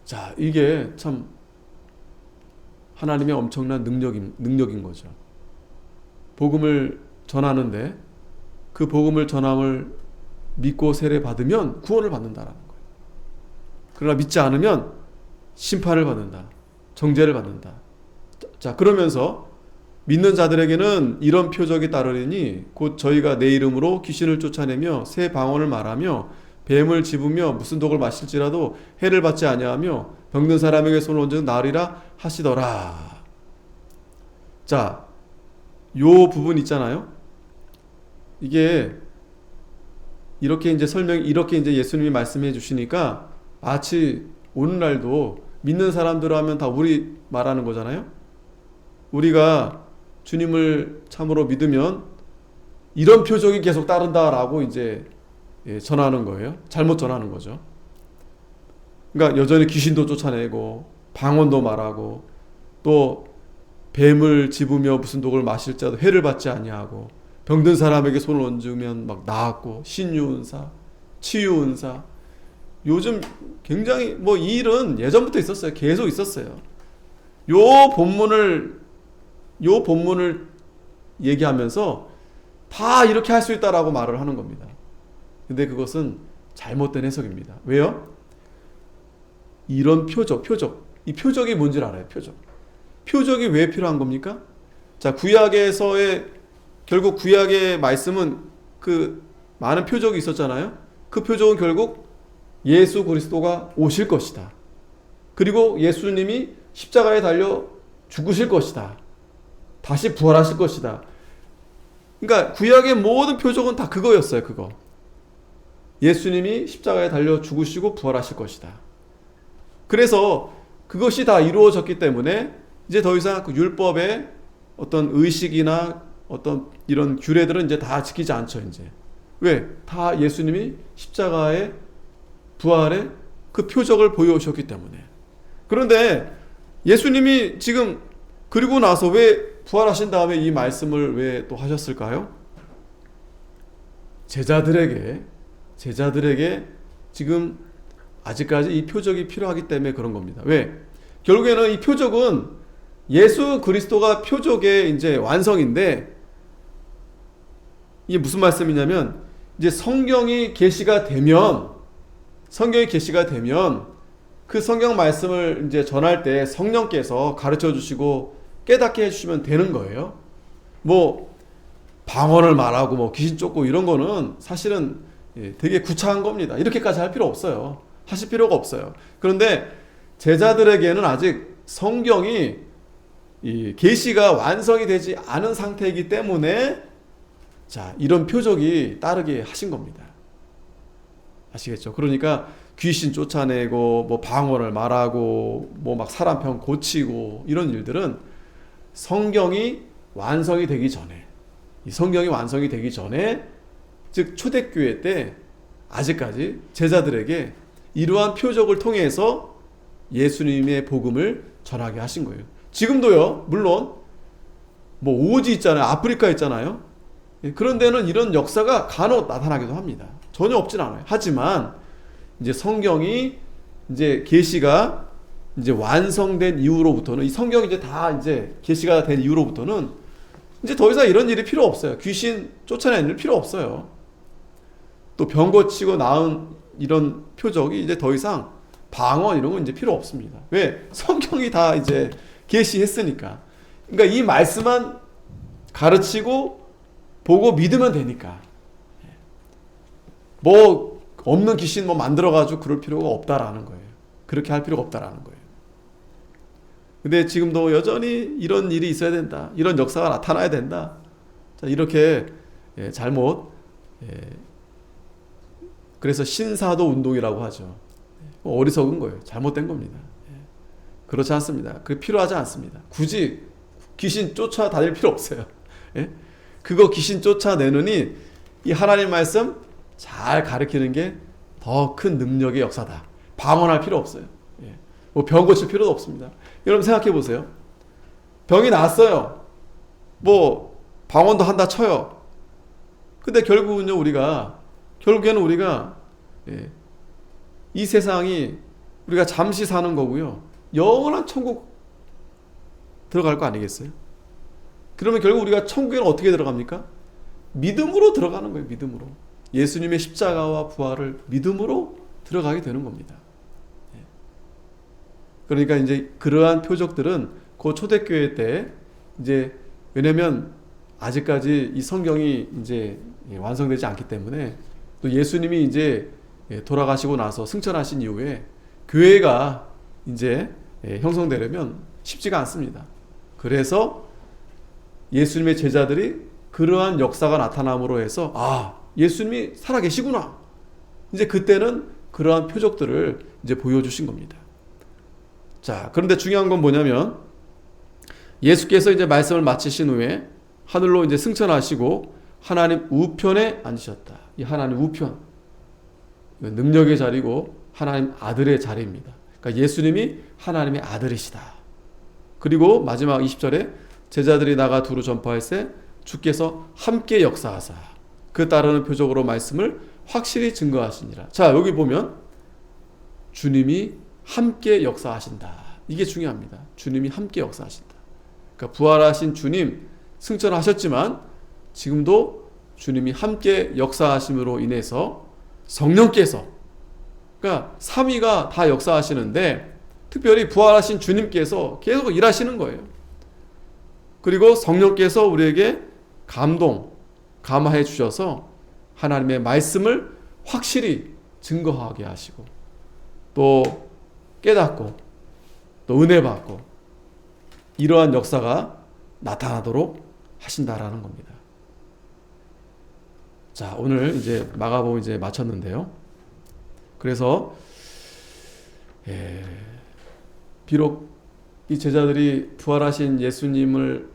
[SPEAKER 1] 자, 이게 참 하나님의 엄청난 능력인 거죠. 복음을 전하는데 그 복음을 전함을 믿고 세례 받으면 구원을 받는다라는 거예요. 그러나 믿지 않으면 심판을 받는다. 정죄를 받는다. 자, 그러면서 믿는 자들에게는 이런 표적이 따르리니 곧 저희가 내 이름으로 귀신을 쫓아내며 새 방언을 말하며 뱀을 집으며 무슨 독을 마실지라도 해를 받지 아니하며 병든 사람에게 손을 얹은 나으리라 하시더라. 자, 요 부분 있잖아요. 이게 이렇게 이제 예수님이 말씀해 주시니까 마치 오늘날도 믿는 사람들 하면 다 우리 말하는 거잖아요. 우리가 주님을 참으로 믿으면 이런 표적이 계속 따른다라고 이제 전하는 거예요. 잘못 전하는 거죠. 그러니까 여전히 귀신도 쫓아내고 방언도 말하고 또 뱀을 집으며 무슨 독을 마실 자도 해를 받지 아니하고 병든 사람에게 손을 얹으면 막 나았고 신유은사, 치유은사. 요즘 굉장히 이 일은 예전부터 있었어요. 계속 있었어요. 요 본문을 얘기하면서 다 이렇게 할 수 있다라고 말을 하는 겁니다. 근데 그것은 잘못된 해석입니다. 왜요? 이런 이 표적이 뭔지를 알아요. 표적이 왜 필요한 겁니까? 자, 결국 구약의 말씀은 그 많은 표적이 있었잖아요. 그 표적은 결국 예수 그리스도가 오실 것이다. 그리고 예수님이 십자가에 달려 죽으실 것이다. 다시 부활하실 것이다. 그러니까 구약의 모든 표적은 다 그거였어요. 그거. 예수님이 십자가에 달려 죽으시고 부활하실 것이다. 그래서 그것이 다 이루어졌기 때문에 이제 더 이상 그 율법의 어떤 의식이나 어떤 이런 규례들은 이제 다 지키지 않죠. 이제 왜? 다 예수님이 십자가의 부활의 그 표적을 보여오셨기 때문에. 그런데 예수님이 지금 그리고 나서 왜 부활하신 다음에 이 말씀을 왜 또 하셨을까요? 제자들에게 지금 아직까지 이 표적이 필요하기 때문에 그런 겁니다. 왜? 결국에는 이 표적은 예수 그리스도가 표적의 이제 완성인데, 이게 무슨 말씀이냐면 이제 성경이 계시가 되면 그 성경 말씀을 이제 전할 때 성령께서 가르쳐 주시고 깨닫게 해주시면 되는 거예요. 뭐 방언을 말하고 뭐 귀신 쫓고 이런 거는 사실은 되게 구차한 겁니다. 이렇게까지 할 필요 없어요. 하실 필요가 없어요. 그런데 제자들에게는 아직 성경이 이 계시가 완성이 되지 않은 상태이기 때문에 자, 이런 표적이 따르게 하신 겁니다. 아시겠죠? 그러니까 귀신 쫓아내고 뭐 방언을 말하고 뭐 막 사람 병 고치고 이런 일들은 성경이 완성이 되기 전에, 이 성경이 완성이 되기 전에, 즉 초대교회 때 아직까지 제자들에게 이러한 표적을 통해서 예수님의 복음을 전하게 하신 거예요. 지금도요, 물론 뭐 오지 있잖아요, 아프리카 있잖아요. 그런 데는 이런 역사가 간혹 나타나기도 합니다. 전혀 없진 않아요. 하지만 이제 성경이 이제 계시가 이제 완성된 이후로부터는, 이 성경이 이제 다 이제 계시가 된 이후로부터는 이제 더 이상 이런 일이 필요 없어요. 귀신 쫓아내는 일 필요 없어요. 또 병 고치고 나은 이런 표적이 이제 더 이상 방언 이런 건 이제 필요 없습니다. 왜? 성경이 다 이제 계시했으니까. 그러니까 이 말씀만 가르치고 보고 믿으면 되니까. 뭐 없는 귀신 뭐 만들어가지고 그럴 필요가 없다라는 거예요. 그렇게 할 필요가 없다라는 거예요. 근데 지금도 여전히 이런 일이 있어야 된다, 이런 역사가 나타나야 된다, 자, 이렇게 잘못, 그래서 신사도 운동이라고 하죠. 어리석은 거예요. 잘못된 겁니다. 그렇지 않습니다. 그게 필요하지 않습니다. 굳이 귀신 쫓아다닐 필요 없어요. 그거 귀신 쫓아내느니 이 하나님 말씀 잘 가르치는 게 더 큰 능력의 역사다. 방언할 필요 없어요. 뭐 병 고칠 필요도 없습니다. 여러분 생각해 보세요. 병이 났어요. 뭐 방언도 한다 쳐요. 근데 결국에는 우리가 이 세상이 우리가 잠시 사는 거고요, 영원한 천국 들어갈 거 아니겠어요? 그러면 결국 우리가 천국에는 어떻게 들어갑니까? 믿음으로 들어가는 거예요. 믿음으로. 예수님의 십자가와 부활을 믿음으로 들어가게 되는 겁니다. 그러니까 이제 그러한 표적들은 그 초대교회 때 이제, 왜냐면 아직까지 이 성경이 이제 완성되지 않기 때문에, 또 예수님이 이제 돌아가시고 나서 승천하신 이후에 교회가 이제 형성되려면 쉽지가 않습니다. 그래서 예수님의 제자들이 그러한 역사가 나타남으로 해서, 아, 예수님이 살아계시구나, 이제 그때는 그러한 표적들을 이제 보여주신 겁니다. 자, 그런데 중요한 건 뭐냐면, 예수께서 이제 말씀을 마치신 후에 하늘로 이제 승천하시고 하나님 우편에 앉으셨다. 이 하나님 우편, 능력의 자리고 하나님 아들의 자리입니다. 그러니까 예수님이 하나님의 아들이시다. 그리고 마지막 20절에 제자들이 나가 두루 전파할세 주께서 함께 역사하사 그 따르는 표적으로 말씀을 확실히 증거하시니라. 자, 여기 보면 주님이 함께 역사하신다. 이게 중요합니다. 주님이 함께 역사하신다. 그러니까 부활하신 주님 승천하셨지만 지금도 주님이 함께 역사하심으로 인해서 성령께서, 그러니까 삼위가 다 역사하시는데 특별히 부활하신 주님께서 계속 일하시는 거예요. 그리고 성령께서 우리에게 감화해 주셔서 하나님의 말씀을 확실히 증거하게 하시고, 또 깨닫고, 또 은혜 받고, 이러한 역사가 나타나도록 하신다라는 겁니다. 자, 오늘 이제 마가복음 이제 마쳤는데요. 그래서 비록 이 제자들이 부활하신 예수님을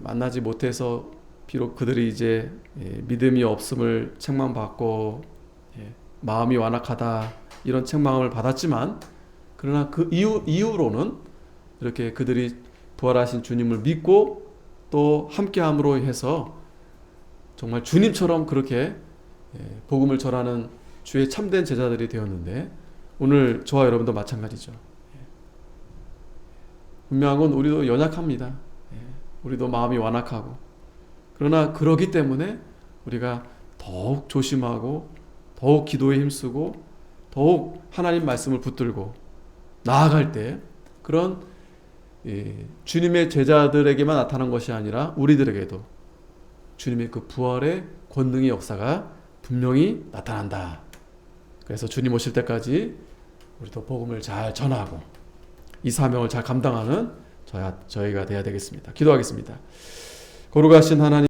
[SPEAKER 1] 만나지 못해서 비록 그들이 이제 믿음이 없음을 책망받고 마음이 완악하다 이런 책망을 받았지만, 그러나 그 이후로는 이렇게 그들이 부활하신 주님을 믿고 또 함께함으로 해서 정말 주님처럼 그렇게 복음을 전하는 주의 참된 제자들이 되었는데, 오늘 저와 여러분도 마찬가지죠. 분명한 건 우리도 연약합니다. 우리도 마음이 완악하고, 그러나 그러기 때문에 우리가 더욱 조심하고 더욱 기도에 힘쓰고 더욱 하나님 말씀을 붙들고 나아갈 때 그런 주님의 제자들에게만 나타난 것이 아니라 우리들에게도 주님의 그 부활의 권능의 역사가 분명히 나타난다. 그래서 주님 오실 때까지 우리도 복음을 잘 전하고 이 사명을 잘 감당하는 저희가 되어야 되겠습니다. 기도하겠습니다. 거룩하신 하나님,